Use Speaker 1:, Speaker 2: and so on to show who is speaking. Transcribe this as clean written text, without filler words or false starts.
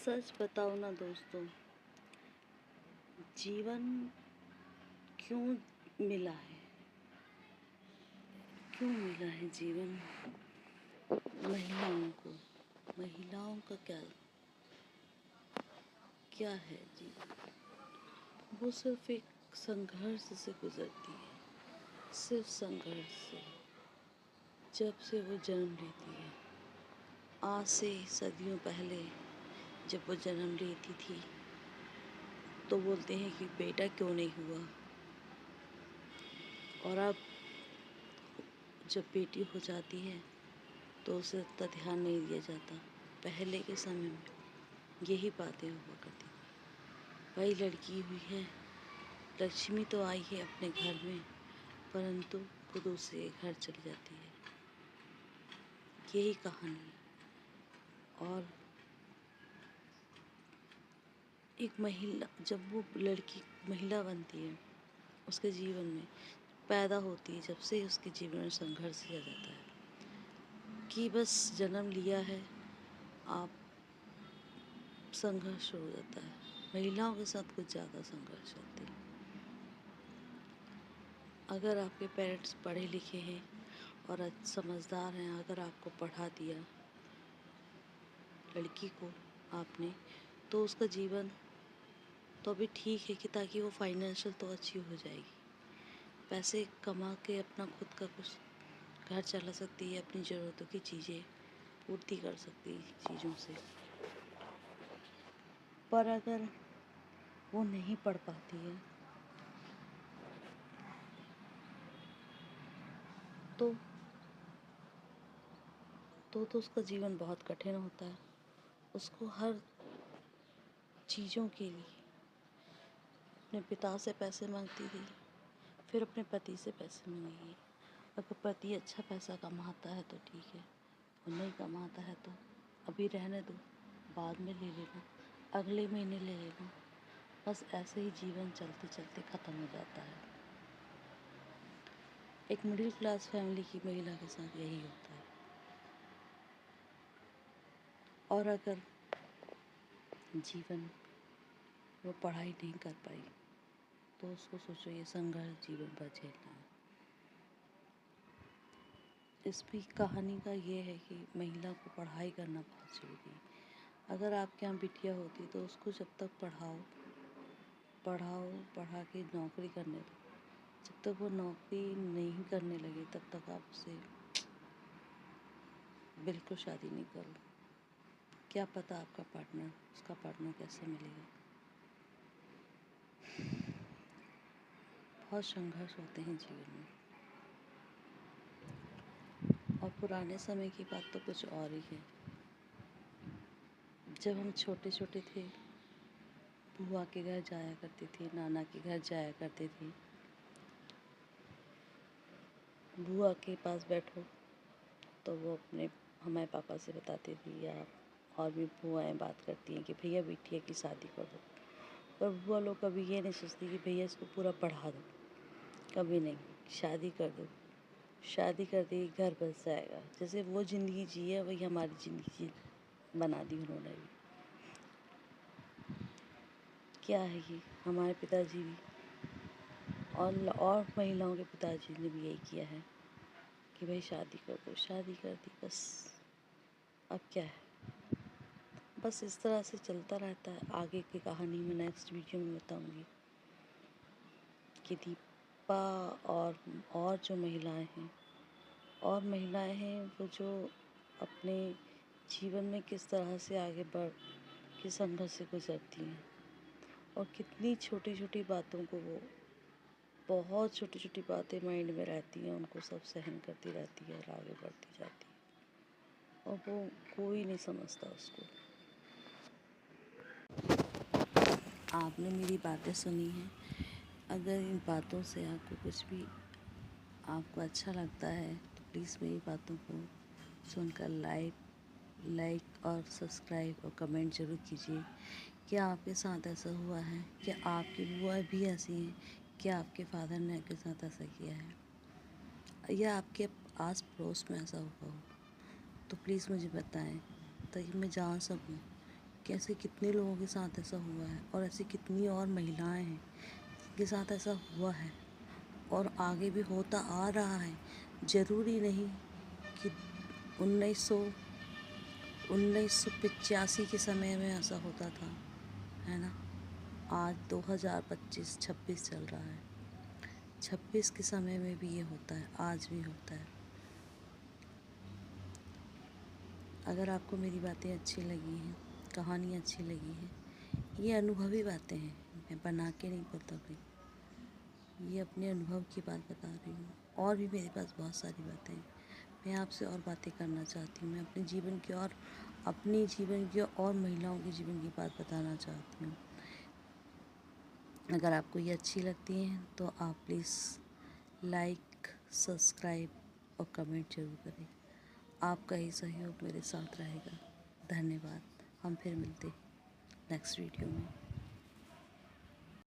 Speaker 1: सच बताओ ना दोस्तों, जीवन क्यों मिला है? क्यों मिला है जीवन महिलाओं को? महिलाओं का क्या क्या है जीवन? वो सिर्फ एक संघर्ष से गुजरती है, सिर्फ संघर्ष से। जब से वो जन्म लेती है, आज से सदियों पहले जब वो जन्म लेती थी तो बोलते हैं कि बेटा क्यों नहीं हुआ, और अब जब बेटी हो जाती है तो उसे इतना ध्यान नहीं दिया जाता। पहले के समय में यही बातें हुआ करती थी, भाई लड़की हुई है, लक्ष्मी तो आई है अपने घर में, परंतु वो दूसरे घर चली जाती है। यही कहानी है। और एक महिला, जब वो लड़की महिला बनती है, उसके जीवन में पैदा होती है, जब से उसके जीवन में संघर्ष किया जाता है कि बस जन्म लिया है, आप संघर्ष हो जाता है। महिलाओं के साथ कुछ ज़्यादा संघर्ष होती है। अगर आपके पेरेंट्स पढ़े लिखे हैं और समझदार हैं, अगर आपको पढ़ा दिया लड़की को आपने, तो उसका जीवन तो अभी ठीक है कि ताकि वो फाइनेंशियल तो अच्छी हो जाएगी, पैसे कमा के अपना खुद का कुछ घर चला सकती है, अपनी ज़रूरतों की चीज़ें पूर्ति कर सकती है चीज़ों से। पर अगर वो नहीं पढ़ पाती है तो उसका जीवन बहुत कठिन होता है। उसको हर चीज़ों के लिए अपने पिता से पैसे मांगती थी, फिर अपने पति से पैसे मांगेगी। अगर पति अच्छा पैसा कमाता है तो ठीक है, और नहीं कमाता है तो अभी रहने दो, बाद में ले लेना, अगले महीने ले लेना। बस ऐसे ही जीवन चलते चलते ख़त्म हो जाता है। एक मिडिल क्लास फैमिली की महिला के साथ यही होता है। और अगर जीवन वो पढ़ाई नहीं कर पाई तो उसको सोचो ये संघर्ष जीवन भर झेलना है। इस भी कहानी का ये है कि महिला को पढ़ाई करना बहुत ज़रूरी है। अगर आपके यहाँ बिटिया होती तो उसको जब तक पढ़ा के नौकरी करने दो। जब तक वो नौकरी नहीं करने लगे तब तक आप उसे बिल्कुल शादी नहीं करो। क्या पता उसका पार्टनर कैसे मिलेगा। बहुत संघर्ष होते हैं जीवन में। और पुराने समय की बात तो कुछ और ही है। जब हम छोटे छोटे थे, बुआ के घर जाया करती थी, नाना के घर जाया करती थी। बुआ के पास बैठो तो वो अपने हमारे पापा से बताती थी, या और भी बुआएं बात करती हैं कि भैया बिटिया की शादी कर दो। पर बुआ लोग कभी ये नहीं सोचती कि भैया इसको पूरा पढ़ा दो, कभी नहीं, शादी कर दो। शादी कर दी, घर बस जाएगा। जैसे वो ज़िंदगी जी है वही हमारी ज़िंदगी बना दी उन्होंने भी। क्या है कि हमारे पिताजी भी और महिलाओं के पिताजी ने भी यही किया है कि भाई शादी कर दो, शादी कर दी, बस अब क्या है। बस इस तरह से चलता रहता है। आगे की कहानी मैं नेक्स्ट वीडियो में बताऊंगी कि दीपा और जो महिलाएं हैं वो जो अपने जीवन में किस तरह से आगे बढ़ के संघर्ष से गुजरती हैं, और कितनी छोटी छोटी बातों को वो बहुत छोटी छोटी बातें माइंड में रहती हैं, उनको सब सहन करती रहती है और आगे बढ़ती जाती है, और वो कोई नहीं समझता उसको। आपने मेरी बातें सुनी हैं। अगर इन बातों से आपको अच्छा लगता है तो प्लीज़ मेरी बातों को सुनकर लाइक और सब्सक्राइब और कमेंट ज़रूर कीजिए। क्या आपके साथ ऐसा हुआ है? क्या आपकी बुआ भी ऐसी हैं? क्या आपके फादर ने आपके साथ ऐसा किया है, या आपके आस पड़ोस में ऐसा हुआ हो? तो प्लीज़ मुझे बताएं ताकि मैं जान सकूं कि ऐसे कितने लोगों के साथ ऐसा हुआ है और ऐसी कितनी और महिलाएं हैं जिनके साथ ऐसा हुआ है और आगे भी होता आ रहा है। ज़रूरी नहीं कि 1985 के समय में ऐसा होता था, है ना। आज 2025-26 चल रहा है। 26 के समय में भी ये होता है, आज भी होता है। अगर आपको मेरी बातें अच्छी लगी हैं, कहानी अच्छी लगी है, ये अनुभवी बातें हैं, मैं बना के नहीं बोलता कोई, ये अपने अनुभव की बात बता रही हूँ। और भी मेरे पास बहुत सारी बातें हैं, मैं आपसे और बातें करना चाहती हूँ। मैं अपने जीवन की और महिलाओं के जीवन की बात बताना चाहती हूँ। अगर आपको ये अच्छी लगती हैं तो आप प्लीज़ लाइक, सब्सक्राइब और कमेंट जरूर करें। आपका ही सहयोग मेरे साथ रहेगा। धन्यवाद। हम फिर मिलते हैं नेक्स्ट वीडियो में।